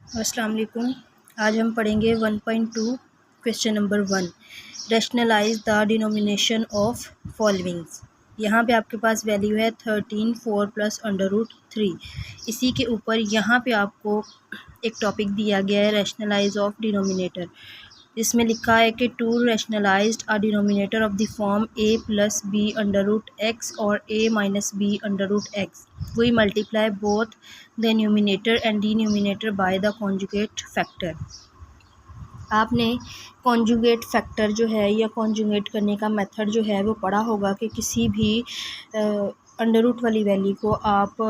अस्सलाम वालेकुम। आज हम पढ़ेंगे 1.2 question number 1 rationalise the denomination of followings. यहाँ पे आपके पास वैल्यू है 13 4 प्लस √3। इसी के ऊपर यहाँ पे आपको एक टॉपिक दिया गया है रैशनलाइज ऑफ डिनोमिनेटर। इसमें लिखा है कि to rationalised a denominator of the form a plus B √x और a minus B √x we multiply both the numerator and denominator by the conjugate factor. आपने कॉन्जुगेट फैक्टर जो है या conjugate करने का मेथड जो है वो पढ़ा होगा कि किसी भी अंडर वाली वैल्यू को आप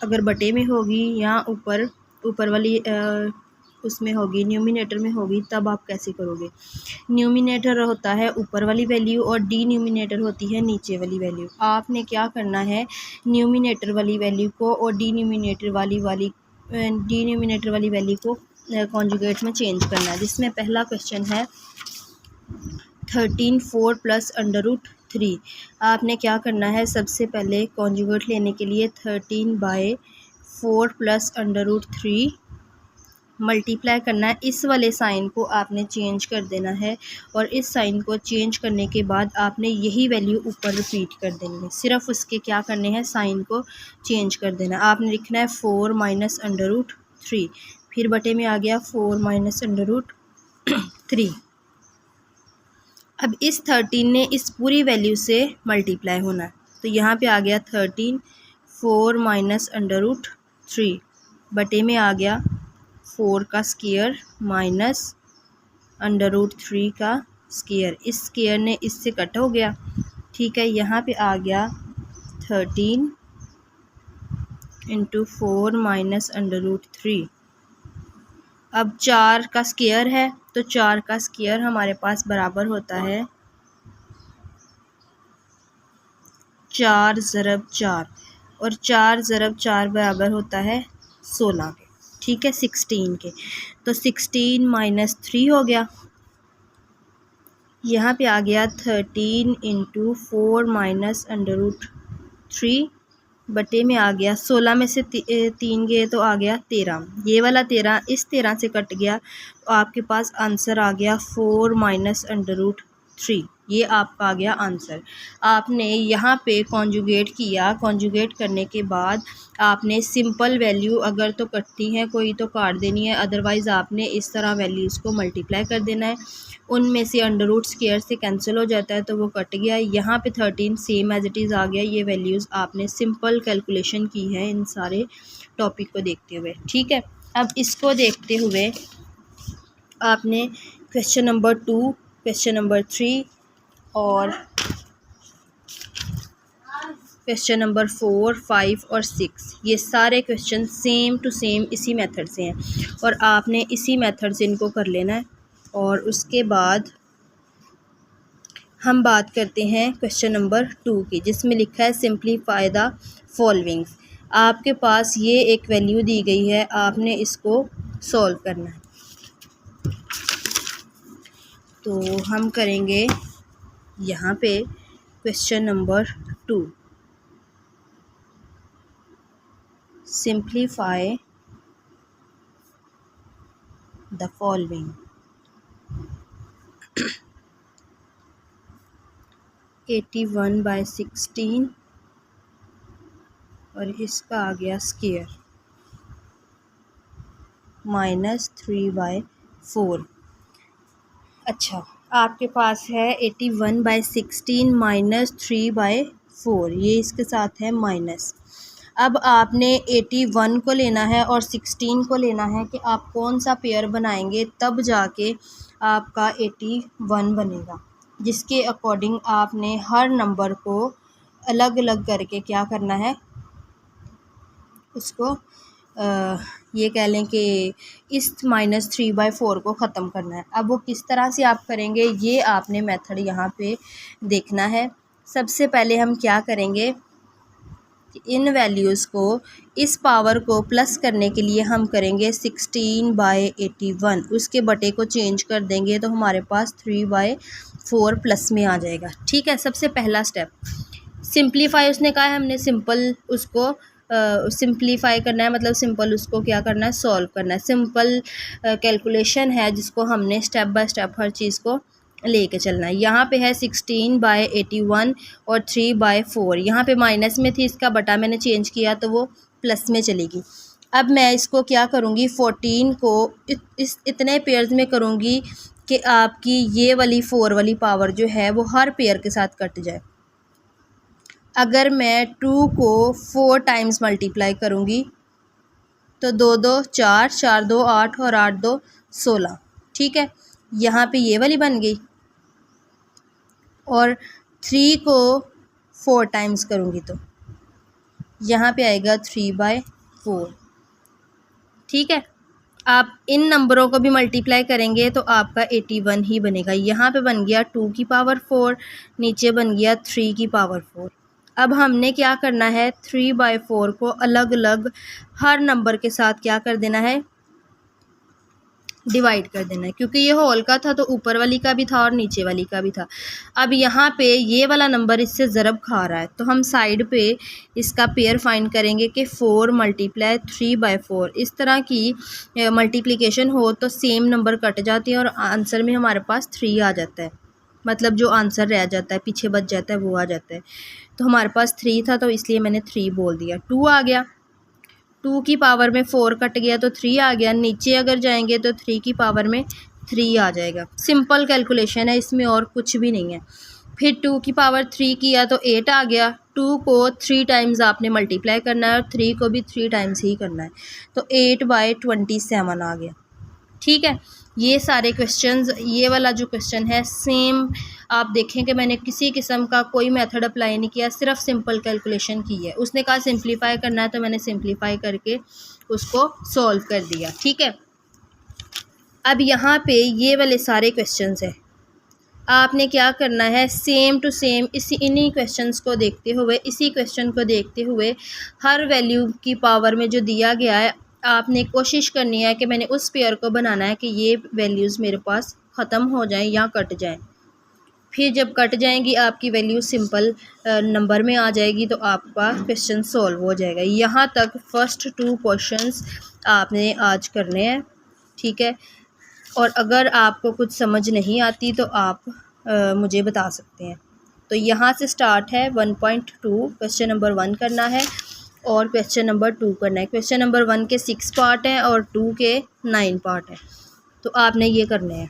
अगर बटे में होगी या ऊपर वाली उसमें होगी न्यूमिनेटर में होगी तब आप कैसे करोगे। न्यूमिनेटर होता है ऊपर वाली वैल्यू और डिनोमिनेटर होती है नीचे वाली वैल्यू। आपने क्या करना है, न्यूमिनेटर वाली वैल्यू को और डिनोमिनेटर वाली वैल्यू को कॉन्जुगेट में चेंज करना है। जिसमें पहला क्वेश्चन है 13 4 प्लस √3। आपने क्या करना है, सबसे पहले कॉन्जुगेट लेने के लिए 13/4 प्लस √3 मल्टीप्लाई करना है। इस वाले साइन को आपने चेंज कर देना है और इस साइन को चेंज करने के बाद आपने यही वैल्यू ऊपर रिपीट कर देनी है। सिर्फ उसके क्या करने हैं, साइन को चेंज कर देना। आपने लिखना है 4 माइनस √3, फिर बटे में आ गया 4 माइनस √3। अब इस 13 ने इस पूरी वैल्यू से मल्टीप्लाई होना है, तो यहाँ पे आ गया 13 4 माइनस √3 बटे में आ गया 4 का स्क्वायर माइनस √3 का स्क्वायर। इस स्क्वायर ने इससे कट हो गया, ठीक है। यहाँ पे आ गया 13 × 4 माइनस √3। अब 4 का स्क्वायर है तो 4 का स्क्वायर हमारे पास बराबर होता है 4 ज़रब 4 और 4 ज़रब 4 बराबर होता है 16 के, ठीक है, 16 के। तो 16 माइनस 3 हो गया। यहाँ पे आ गया 13 × 4 माइनस √3 बटे में आ गया 16 में से 3 गए तो आ गया 13। ये वाला 13 इस 13 से कट गया तो आपके पास आंसर आ गया 4 माइनस √3। ये आपका आ गया आंसर। आपने यहाँ पे कॉन्जुगेट किया, कॉन्जुगेट करने के बाद आपने सिंपल वैल्यू अगर तो कटती है कोई तो काट देनी है, अदरवाइज़ आपने इस तरह वैल्यूज़ को मल्टीप्लाई कर देना है। उनमें से अंडर स्क्वायर से कैंसिल हो जाता है तो वो कट गया। यहाँ पे 13 सेम एज इट इज़ आ गया। ये वैल्यूज़ आपने सिंपल कैलकुलेशन की है इन सारे टॉपिक को देखते हुए, ठीक है। अब इसको देखते हुए आपने क्वेश्चन नंबर 2, क्वेश्चन नंबर 3 और क्वेश्चन नंबर 4, 5 और 6 ये सारे क्वेश्चन सेम टू सेम इसी मेथड से हैं और आपने इसी मेथड से इनको कर लेना है। और उसके बाद हम बात करते हैं क्वेश्चन नंबर 2 की, जिसमें लिखा है सिंप्लीफाई द फॉलोइंग्स। आपके पास ये एक वैल्यू दी गई है, आपने इसको सॉल्व करना है। तो हम करेंगे यहाँ पे question number 2, simplify the following. 81/16 और इसका आ गया स्क्वायर माइनस 3/4। अच्छा, आपके पास है 81/16 माइनस 3/4, ये इसके साथ है माइनस। अब आपने 81 को लेना है और 16 को लेना है कि आप कौन सा पेयर बनाएंगे, तब जाके आपका 81 बनेगा। जिसके अकॉर्डिंग आपने हर नंबर को अलग अलग करके क्या करना है, उसको ये कह लें कि इस -3/4 को ख़त्म करना है। अब वो किस तरह से आप करेंगे, ये आपने मेथड यहाँ पे देखना है। सबसे पहले हम क्या करेंगे, इन वैल्यूज़ को, इस पावर को प्लस करने के लिए हम करेंगे 16/81, उसके बटे को चेंज कर देंगे तो हमारे पास 3/4 प्लस में आ जाएगा, ठीक है। सबसे पहला स्टेप सिंप्लीफाई, उसने कहा है हमने सिंपल उसको सिंप्लीफाई करना है, मतलब सिंपल उसको क्या करना है, सॉल्व करना है। सिंपल कैलकुलेशन है जिसको हमने स्टेप बाय स्टेप हर चीज़ को लेके चलना है। यहाँ पे है 16/81 और 3/4। यहाँ पे माइनस में थी, इसका बटा मैंने चेंज किया तो वो प्लस में चलेगी। अब मैं इसको क्या करूँगी, 14 को इतने पेयर्स में करूँगी कि आपकी ये वाली 4 वाली पावर जो है वो हर पेयर के साथ कट जाए। अगर मैं 2 को 4 टाइम्स मल्टीप्लाई करूँगी तो 2 2 4, 4 2 8 और 8 2 16। ठीक है, यहाँ पे ये वाली बन गई। और 3 को 4 टाइम्स करूँगी तो यहाँ पे आएगा 3/4। ठीक है, आप इन नंबरों को भी मल्टीप्लाई करेंगे तो आपका 81 ही बनेगा। यहाँ पे बन गया 2 की पावर 4, नीचे बन गया 3 की पावर 4। अब हमने क्या करना है, 3/4 को अलग अलग हर नंबर के साथ क्या कर देना है, डिवाइड कर देना है। क्योंकि ये होल का था तो ऊपर वाली का भी था और नीचे वाली का भी था। अब यहाँ पे ये वाला नंबर इससे ज़रब खा रहा है तो हम साइड पे इसका पेयर फाइंड करेंगे कि 4 × 3/4। इस तरह की मल्टीप्लिकेशन हो तो सेम नंबर कट जाती है और आंसर में हमारे पास 3 आ जाता है, मतलब जो आंसर रह जाता है पीछे बच जाता है वो आ जाता है। तो हमारे पास 3 था तो इसलिए मैंने 3 बोल दिया। 2 आ गया, 2 की पावर में 4 कट गया तो 3 आ गया। नीचे अगर जाएंगे तो 3 की पावर में 3 आ जाएगा। सिंपल कैलकुलेशन है, इसमें और कुछ भी नहीं है। फिर 2 की पावर 3 किया तो 8 आ गया। 2 को 3 टाइम्स आपने मल्टीप्लाई करना है और 3 को भी 3 टाइम्स ही करना है, तो 8/27 आ गया। ठीक है, ये सारे क्वेश्चंस, ये वाला जो क्वेश्चन है सेम आप देखें कि मैंने किसी किस्म का कोई मेथड अप्लाई नहीं किया, सिर्फ सिंपल कैलकुलेशन की है। उसने कहा सिंप्लीफाई करना है तो मैंने सिंप्लीफाई करके उसको सॉल्व कर दिया। ठीक है, अब यहाँ पे ये वाले सारे क्वेश्चंस हैं, आपने क्या करना है, सेम टू सेम इन्हीं क्वेश्चंस को देखते हुए, इसी क्वेश्चन को देखते हुए हर वैल्यू की पावर में जो दिया गया है आपने कोशिश करनी है कि मैंने उस पेयर को बनाना है कि ये वैल्यूज़ मेरे पास ख़त्म हो जाएं या कट जाएं। फिर जब कट जाएंगी आपकी वैल्यू सिंपल नंबर में आ जाएगी तो आपका क्वेश्चन सॉल्व हो जाएगा। यहाँ तक फर्स्ट 2 क्वेश्चंस आपने आज करने हैं। ठीक है, और अगर आपको कुछ समझ नहीं आती तो आप मुझे बता सकते हैं। तो यहाँ से स्टार्ट है 1.2, क्वेश्चन नंबर 1 करना है और क्वेश्चन नंबर 2 करना है। क्वेश्चन नंबर 1 के 6 पार्ट हैं और 2 के 9 पार्ट हैं, तो आपने ये करने हैं।